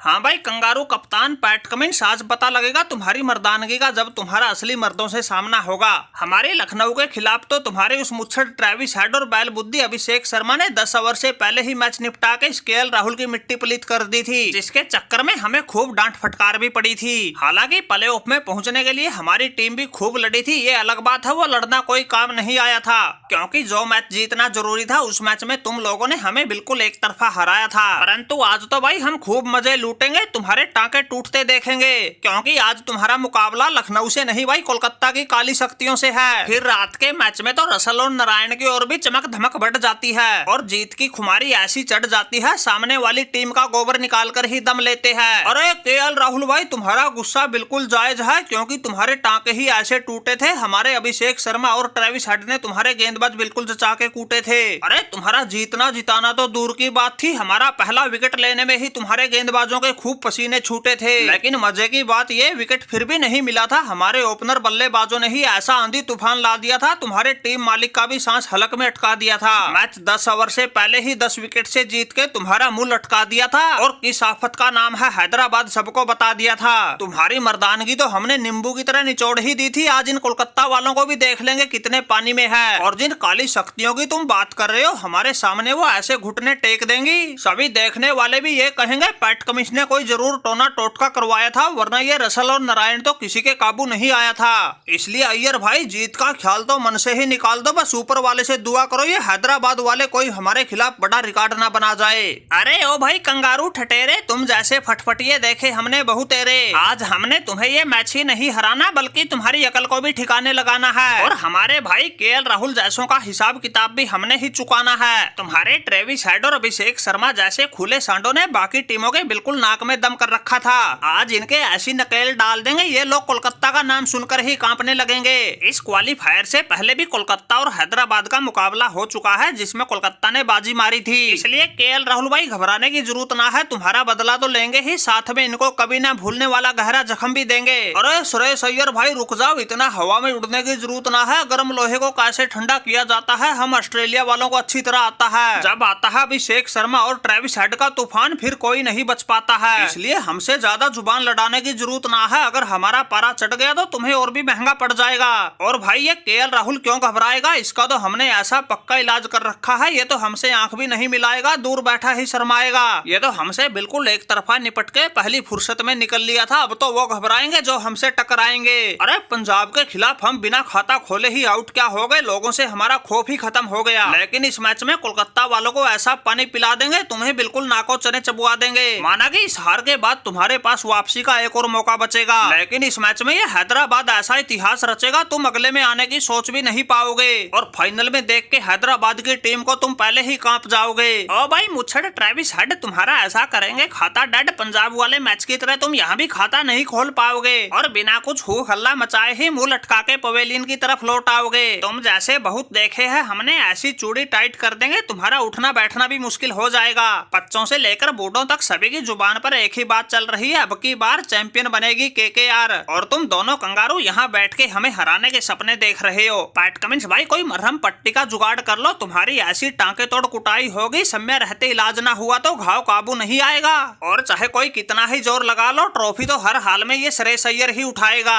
हाँ भाई कंगारू कप्तान पैट कमिंस, आज पता लगेगा तुम्हारी मर्दानगी का जब तुम्हारा असली मर्दों से सामना होगा। हमारे लखनऊ के खिलाफ तो तुम्हारे उस मुच्छड़ ट्रेविस हेड और बैल बुद्धि अभिषेक शर्मा ने 10 ओवर से पहले ही मैच निपटा के केएल राहुल की मिट्टी पलीत कर दी थी, जिसके चक्कर में हमें खूब डांट फटकार भी पड़ी थी। हालांकि प्ले ऑफ में पहुंचने के लिए हमारी टीम भी खूब लड़ी थी, ये अलग बात है, वो लड़ना कोई काम नहीं आया था, क्योंकि जो मैच जीतना जरूरी था उस मैच में तुम लोगों ने हमें बिल्कुल एक तरफा हराया था। परंतु आज तो भाई हम खूब मजे लूटेंगे, तुम्हारे टांके टूटते देखेंगे, क्योंकि आज तुम्हारा मुकाबला लखनऊ से नहीं भाई कोलकाता की काली शक्तियों से है। फिर रात के मैच में तो रसल और नारायण की ओर भी चमक धमक बढ़ जाती है और जीत की खुमारी ऐसी चढ़ जाती है, सामने वाली टीम का गोबर निकाल कर ही दम लेते हैं। अरे केएल राहुल भाई तुम्हारा गुस्सा बिल्कुल जायज है, क्योंकि तुम्हारे टांके ही ऐसे टूटे थे, हमारे अभिषेक शर्मा और ट्रेविस हेड ने तुम्हारे गेंदबाज बिल्कुल जचा के कूटे थे। अरे तुम्हारा जीतना जिताना तो दूर की बात थी, हमारा पहला विकेट लेने में ही तुम्हारे गेंदबाजों के खूब पसीने छूटे थे। लेकिन मजे की बात ये विकेट फिर भी नहीं मिला था, हमारे ओपनर बल्लेबाजों ने ही ऐसा आंधी तूफान ला दिया था, तुम्हारे टीम मालिक का भी सांस हलक में अटका दिया था। मैच 10 ओवर से पहले ही 10 विकेट से जीत के तुम्हारा मुंह लटका दिया था और किस आफत का नाम है हैदराबाद सबको बता दिया था। तुम्हारी मर्दानगी तो हमने नींबू की तरह निचोड़ ही दी थी, आज इन कोलकाता वालों को भी देख लेंगे कितने पानी में है। और जिन काली शक्तियों की तुम बात कर रहे हो हमारे सामने वो ऐसे घुटने टेक देंगी, सभी देखने वाले भी ये कहेंगे पैट कमिंस ने कोई जरूर टोना टोटका करवाया था, वरना ये रसल और नारायण तो किसी के काबू नहीं आया था। इसलिए अय्यर भाई जीत का ख्याल तो मन से ही निकाल दो, बस ऊपर वाले से दुआ करो ये हैदराबाद वाले कोई हमारे खिलाफ बड़ा रिकॉर्ड ना बना जाए। अरे ओ भाई कंगारू ठटेरे, तुम जैसे फटफटिए देखे हमने बहुत तेरे, आज हमने तुम्हें ये मैच ही नहीं हराना बल्कि तुम्हारी अकल को भी ठिकाने लगाना है, और हमारे भाई केएल राहुल जैसों का हिसाब किताब भी हमने ही चुकाना है। तुम्हारे ट्रेविस हेड और अभिषेक शर्मा जैसे खुले सांडों ने बाकी टीमों के बिल्कुल नाक में दम कर रखा था, आज इनके ऐसी नकेल डाल देंगे ये लोग कोलकाता का नाम सुनकर ही कांपने लगेंगे। इस क्वालिफायर से पहले भी कोलकाता और हैदराबाद का मुकाबला हो चुका है जिसमें कोलकाता ने बाजी मारी थी, इसलिए केएल राहुल भाई घबराने की जरूरत ना है, तुम्हारा बदला तो लेंगे ही, साथ में इनको कभी ना भूलने वाला गहरा जख्म भी देंगे। अरे सुरेश अय्यर भाई रुक जाओ, इतना हवा में उड़ने की जरूरत ना है, गर्म लोहे को कैसे ठंडा किया जाता है हम ऑस्ट्रेलिया वालों को अच्छी तरह आता है। जब आता है अभिषेक शर्मा और ट्रेविस हेड का तूफान फिर कोई नहीं बच पाता है, इसलिए हमसे ज्यादा जुबान लड़ाने की जरूरत ना है, अगर हमारा पारा चढ़ गया तो तुम्हें और भी महंगा पड़ जाएगा। और भाई ये केएल राहुल क्यों घबराएगा, इसका तो हमने ऐसा पक्का इलाज कर रखा है, ये तो हमसे आंख भी नहीं मिलाएगा, दूर बैठा ही शर्माएगा, ये तो हमसे बिल्कुल एक तरफा निपट के पहली फुर्सत में निकल लिया था, अब तो वो घबराएंगे जो हमसे टकराएंगे। अरे पंजाब के खिलाफ हम बिना खाता खोले ही आउट क्या हो गए, लोगों से हमारा खौफ ही खत्म हो गया, लेकिन इस मैच में कोलकाता वालों को ऐसा पानी पिला देंगे तुम्हें बिल्कुल नाको चने चबुआ देंगे। माना कि इस हार के बाद तुम्हारे पास वापसी का एक और मौका बचेगा, लेकिन इस मैच में ये हैदराबाद ऐसा इतिहास रचेगा तुम अगले में आने की सोच भी नहीं पाओगे, और फाइनल में देख के हैदराबाद की टीम को तुम पहले ही कांप जाओगे। ओ भाई मुच्छड़ ट्रेविस हेड तुम्हारा ऐसा करेंगे खाता डेड, पंजाब वाले मैच की तरह तुम यहाँ भी खाता नहीं खोल पाओगे और बिना कुछ हु हल्ला मचाए ही मुंह लटका के पवेलियन की तरफ लौट आओगे। तुम जैसे बहुत देखे हैं हमने, ऐसी चूड़ी टाइट कर देंगे तुम्हारा उठना बैठना भी मुश्किल हो जाएगा। बच्चों से लेकर बूढ़ों तक सभी की जुबान पर एक ही बात चल रही है, अब की बार चैंपियन बनेगी केकेआर, और तुम दोनों कंगारू यहाँ बैठ के हमें हराने के सपने देख रहे हो। पैट कमिंस भाई कोई मरहम पट्टी का जुगाड़ कर लो, तुम्हारी ऐसी टांके तोड़ कुटाई होगी, समय रहते इलाज ना हुआ तो घाव काबू नहीं आएगा, और चाहे कोई कितना ही जोर लगा लो ट्रॉफी तो हर हाल में ये सुरेश अय्यर ही उठाएगा।